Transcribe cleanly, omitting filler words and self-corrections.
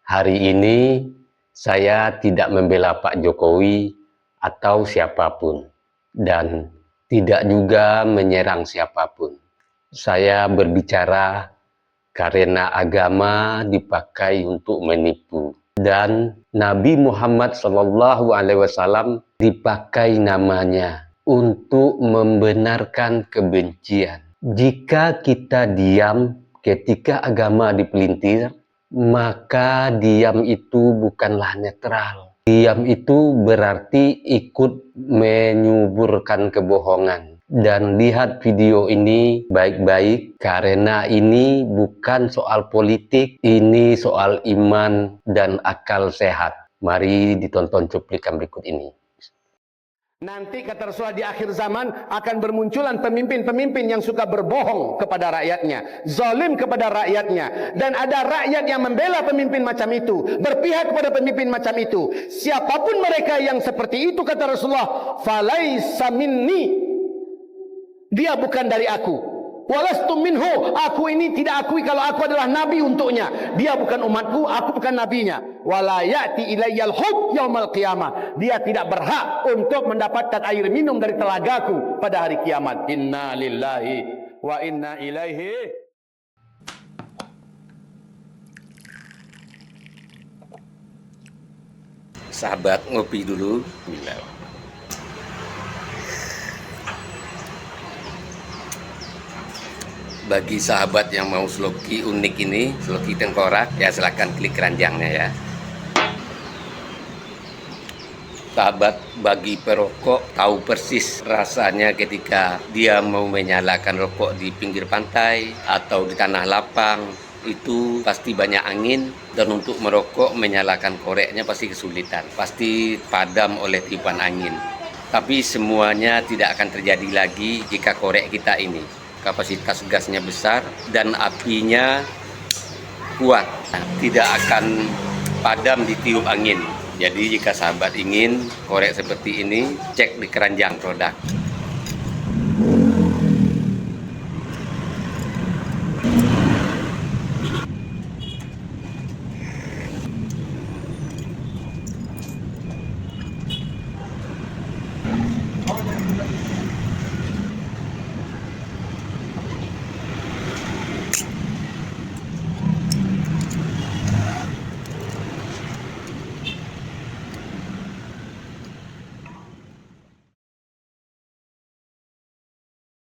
Hari ini saya tidak membela Pak Jokowi atau siapapun, dan tidak juga menyerang siapapun. Saya berbicara karena agama dipakai untuk menipu, dan Nabi Muhammad SAW dipakai namanya untuk membenarkan kebencian. Jika kita diam ketika agama dipelintir, maka diam itu bukanlah netral. Diam itu berarti ikut menyuburkan kebohongan. Dan lihat video ini baik-baik, karena ini bukan soal politik, ini soal iman dan akal sehat. Mari ditonton cuplikan berikut ini. Nanti kata Rasulullah di akhir zaman akan bermunculan pemimpin-pemimpin yang suka berbohong kepada rakyatnya, zalim kepada rakyatnya, dan ada rakyat yang membela pemimpin macam itu, berpihak kepada pemimpin macam itu. Siapapun mereka yang seperti itu, kata Rasulullah, falaisa minni, dia bukan dari aku. Walastu minhu, aku ini tidak akui kalau aku adalah nabi untuknya. Dia bukan umatku, aku bukan nabinya. Wala ya'ti ilayyal hub yaumal qiyamah. Dia tidak berhak untuk mendapatkan air minum dari telagaku pada hari kiamat. Inna lillahi wa inna ilaihi. Sahabat, ngopi dulu. Bagi sahabat yang mau sloki unik ini, sloki tengkorak, ya silahkan klik keranjangnya ya. Sahabat, bagi perokok tahu persis rasanya ketika dia mau menyalakan rokok di pinggir pantai atau di tanah lapang. Itu pasti banyak angin, dan untuk merokok menyalakan koreknya pasti kesulitan, pasti padam oleh tiupan angin. Tapi semuanya tidak akan terjadi lagi jika korek kita ini kapasitas gasnya besar dan apinya kuat, tidak akan padam ditiup angin. Jadi jika sahabat ingin korek seperti ini, cek di keranjang produk.